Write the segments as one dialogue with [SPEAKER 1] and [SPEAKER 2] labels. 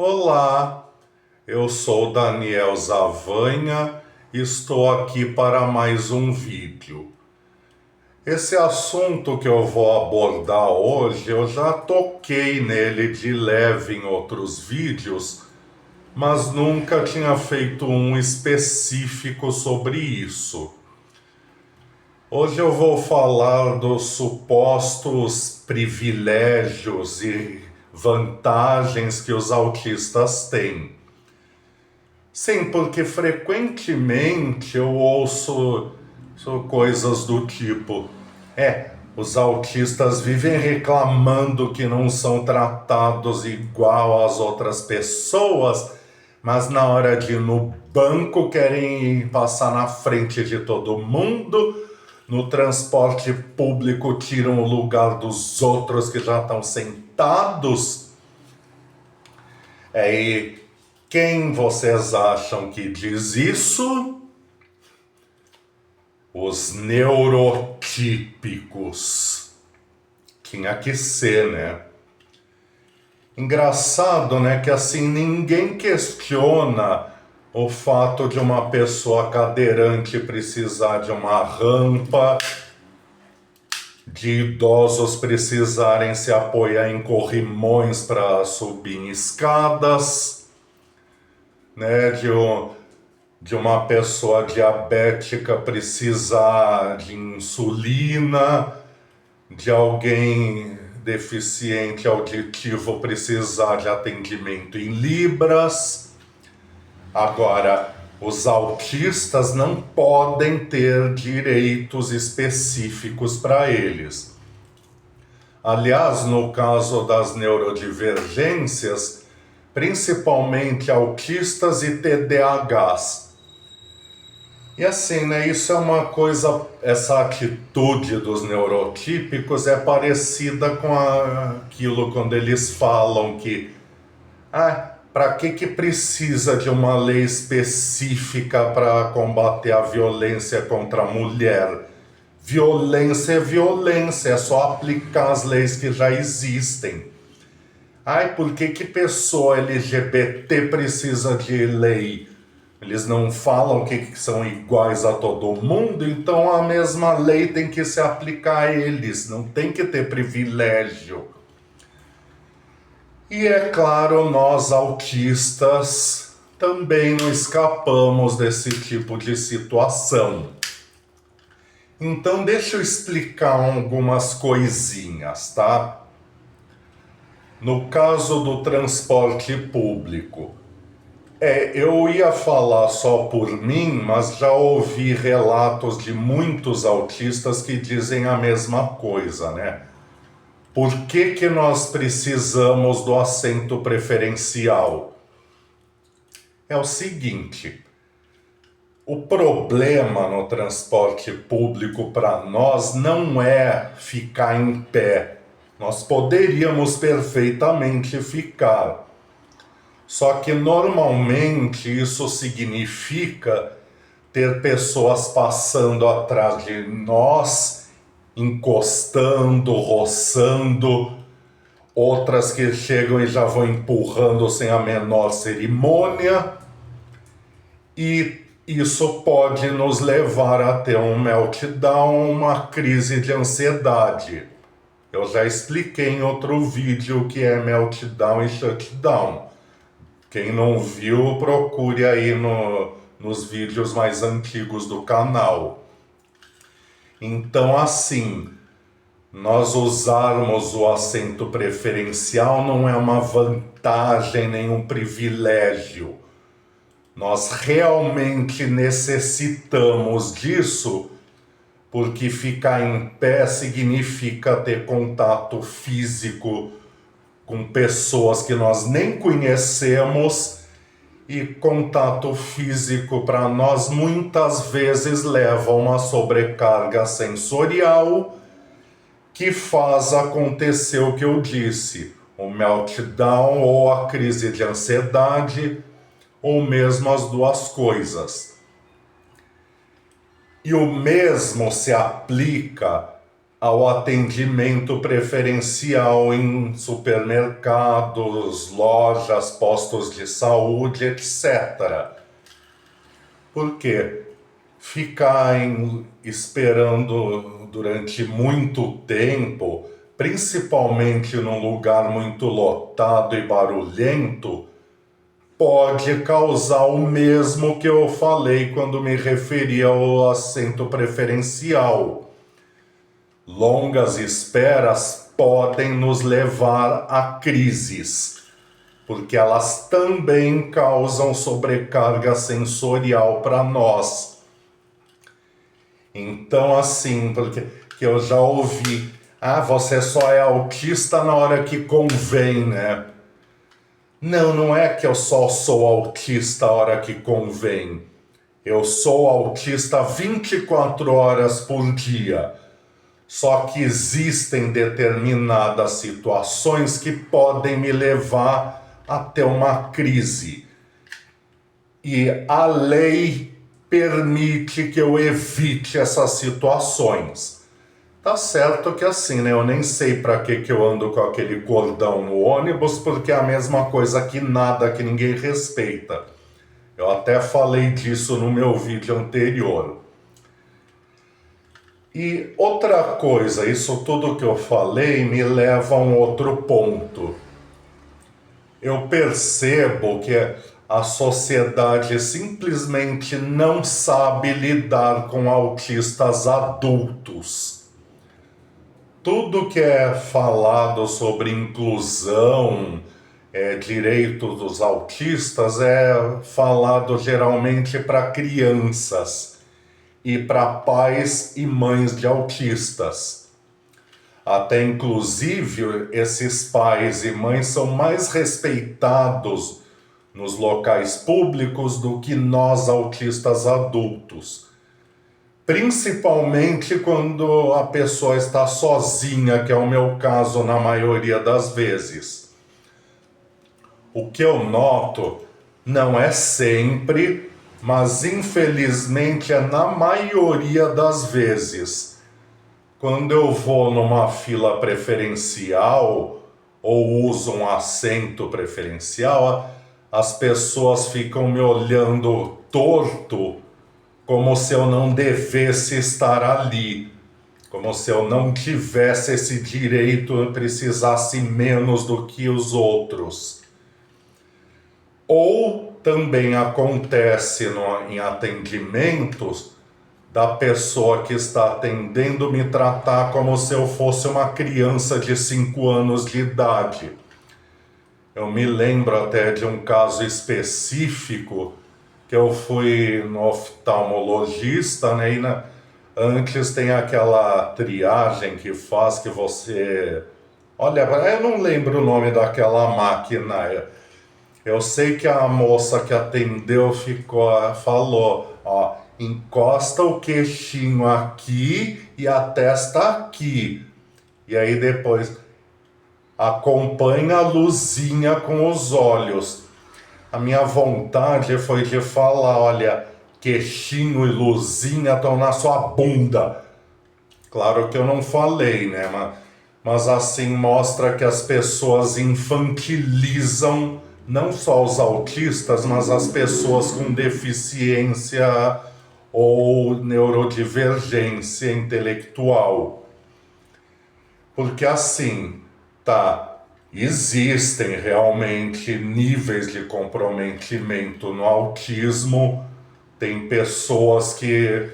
[SPEAKER 1] Olá, eu sou Daniel Zavanha e estou aqui para mais um vídeo. Esse assunto que eu vou abordar hoje, eu já toquei nele de leve em outros vídeos, mas nunca tinha feito um específico sobre isso. Hoje eu vou falar dos supostos privilégios e vantagens que os autistas têm. Sim, porque frequentemente eu ouço coisas do tipo: os autistas vivem reclamando que não são tratados igual às outras pessoas, mas na hora de ir no banco querem passar na frente de todo mundo, no transporte público tiram o lugar dos outros que já estão sentados. E quem vocês acham que diz isso? Os neurotípicos. Tinha que ser, né? Engraçado, né? Que assim ninguém questiona o fato de uma pessoa cadeirante precisar de uma rampa, de idosos precisarem se apoiar em corrimões para subir em escadas, né? De uma pessoa diabética precisar de insulina, de alguém deficiente auditivo precisar de atendimento em libras. Agora, os autistas não podem ter direitos específicos para eles. Aliás, no caso das neurodivergências, principalmente autistas e TDAHs. E assim, né, isso é uma coisa, essa atitude dos neurotípicos é parecida com aquilo quando eles falam que para que precisa de uma lei específica para combater a violência contra a mulher? Violência é violência, é só aplicar as leis que já existem. Por que pessoa LGBT precisa de lei? Eles não falam que são iguais a todo mundo, então a mesma lei tem que se aplicar a eles, não tem que ter privilégio. E é claro, nós autistas também não escapamos desse tipo de situação. Então deixa eu explicar algumas coisinhas, tá? No caso do transporte público, eu ia falar só por mim, mas já ouvi relatos de muitos autistas que dizem a mesma coisa, né? Por que nós precisamos do assento preferencial? É o seguinte, o problema no transporte público para nós não é ficar em pé. Nós poderíamos perfeitamente ficar. Só que normalmente isso significa ter pessoas passando atrás de nós, encostando, roçando, outras que chegam e já vão empurrando sem a menor cerimônia, e isso pode nos levar a ter um meltdown, uma crise de ansiedade. Eu já expliquei em outro vídeo o que é meltdown e shutdown. Quem não viu, procure aí nos vídeos mais antigos do canal. Então, assim, nós usarmos o assento preferencial não é uma vantagem nem um privilégio. Nós realmente necessitamos disso, porque ficar em pé significa ter contato físico com pessoas que nós nem conhecemos, e contato físico para nós muitas vezes leva a uma sobrecarga sensorial que faz acontecer o que eu disse, o meltdown ou a crise de ansiedade, ou mesmo as duas coisas. E o mesmo se aplica ao atendimento preferencial em supermercados, lojas, postos de saúde, etc. Por quê? Ficar esperando durante muito tempo, principalmente num lugar muito lotado e barulhento, pode causar o mesmo que eu falei quando me referi ao assento preferencial. Longas esperas podem nos levar a crises, porque elas também causam sobrecarga sensorial para nós. Então, assim, porque eu já ouvi, você só é autista na hora que convém, né? Não, não é que eu só sou autista a hora que convém. Eu sou autista 24 horas por dia. Só que existem determinadas situações que podem me levar a ter uma crise. E a lei permite que eu evite essas situações. Tá certo que assim, né? Eu nem sei pra que eu ando com aquele cordão no ônibus, porque é a mesma coisa que nada, que ninguém respeita. Eu até falei disso no meu vídeo anterior. E outra coisa, isso tudo que eu falei me leva a um outro ponto. Eu percebo que a sociedade simplesmente não sabe lidar com autistas adultos. Tudo que é falado sobre inclusão, direitos dos autistas, é falado geralmente para crianças e para pais e mães de autistas. Até inclusive, esses pais e mães são mais respeitados nos locais públicos do que nós autistas adultos. Principalmente quando a pessoa está sozinha, que é o meu caso na maioria das vezes. O que eu noto, não é sempre, mas infelizmente é na maioria das vezes. Quando eu vou numa fila preferencial ou uso um assento preferencial, as pessoas ficam me olhando torto, como se eu não devesse estar ali, como se eu não tivesse esse direito e precisasse menos do que os outros. Ou também acontece em atendimentos da pessoa que está atendendo me tratar como se eu fosse uma criança de 5 anos de idade. Eu me lembro até de um caso específico que eu fui no oftalmologista, né? E antes tem aquela triagem que faz que você... Olha, eu não lembro o nome daquela máquina. Eu sei que a moça que atendeu falou, encosta o queixinho aqui e a testa aqui. E aí depois acompanha a luzinha com os olhos. A minha vontade foi de falar, olha, queixinho e luzinha estão na sua bunda. Claro que eu não falei, né? Mas assim mostra que as pessoas infantilizam não só os autistas, mas as pessoas com deficiência ou neurodivergência intelectual. Porque assim, existem realmente níveis de comprometimento no autismo, tem pessoas que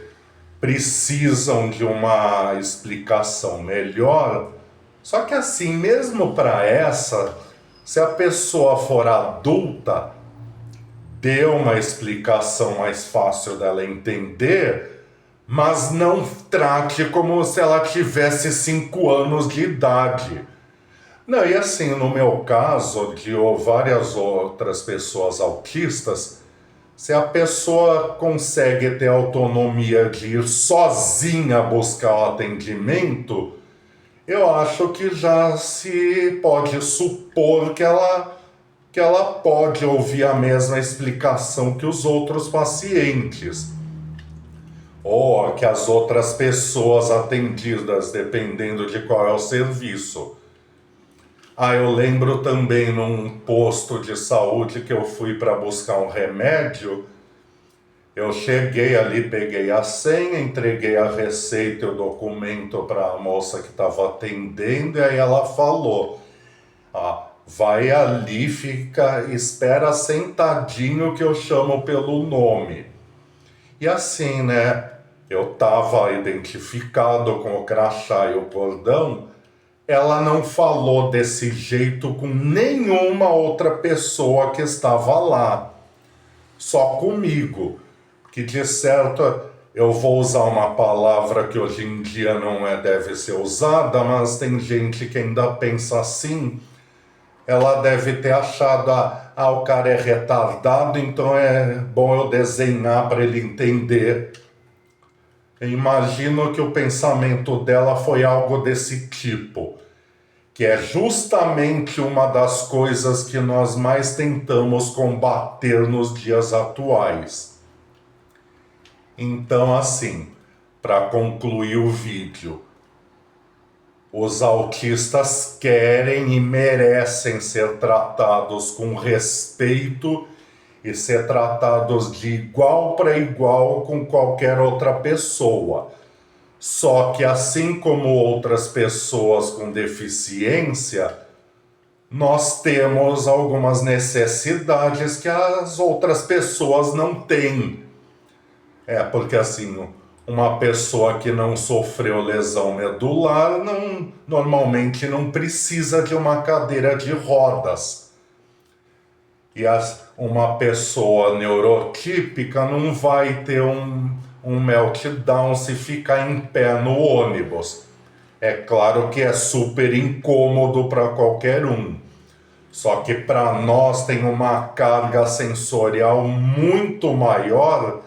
[SPEAKER 1] precisam de uma explicação melhor, só que assim, mesmo para se a pessoa for adulta, dê uma explicação mais fácil dela entender, mas não trate como se ela tivesse 5 anos de idade. Não, e assim, no meu caso, de várias outras pessoas autistas, se a pessoa consegue ter autonomia de ir sozinha buscar o atendimento, eu acho que já se pode supor que ela pode ouvir a mesma explicação que os outros pacientes. ou que as outras pessoas atendidas, dependendo de qual é o serviço. Eu lembro também num posto de saúde que eu fui para buscar um remédio. Eu cheguei ali, peguei a senha, entreguei a receita e o documento para a moça que estava atendendo, e aí ela falou: vai ali, espera sentadinho que eu chamo pelo nome. E assim, né? Eu estava identificado com o crachá e o cordão. Ela não falou desse jeito com nenhuma outra pessoa que estava lá, só comigo. Que de certo eu vou usar uma palavra que hoje em dia não deve ser usada, mas tem gente que ainda pensa assim. Ela deve ter achado, o cara é retardado, então é bom eu desenhar para ele entender. Eu imagino que o pensamento dela foi algo desse tipo, que é justamente uma das coisas que nós mais tentamos combater nos dias atuais. Então, assim, para concluir o vídeo, os autistas querem e merecem ser tratados com respeito e ser tratados de igual para igual com qualquer outra pessoa. Só que assim como outras pessoas com deficiência, nós temos algumas necessidades que as outras pessoas não têm. Porque assim, uma pessoa que não sofreu lesão medular normalmente não precisa de uma cadeira de rodas. E uma pessoa neurotípica não vai ter um meltdown se ficar em pé no ônibus. É claro que é super incômodo para qualquer um. Só que para nós tem uma carga sensorial muito maior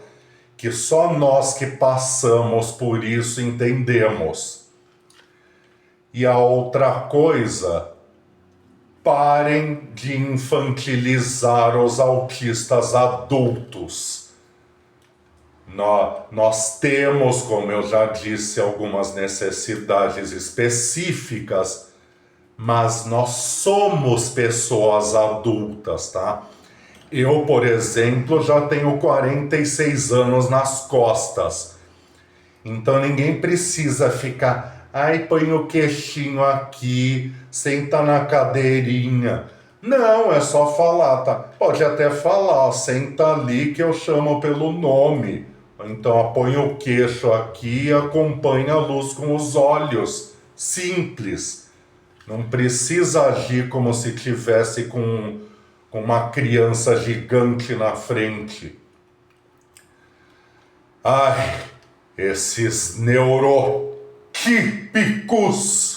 [SPEAKER 1] que só nós que passamos por isso entendemos. E a outra coisa, parem de infantilizar os autistas adultos. Nós temos, como eu já disse, algumas necessidades específicas, mas nós somos pessoas adultas, tá? Eu, por exemplo, já tenho 46 anos nas costas. Então ninguém precisa ficar, põe o queixinho aqui, senta na cadeirinha. Não, é só falar, tá? Pode até falar, senta ali que eu chamo pelo nome. Então põe o queixo aqui e acompanha a luz com os olhos. Simples. Não precisa agir como se tivesse com uma criança gigante na frente. Esses neurotípicos!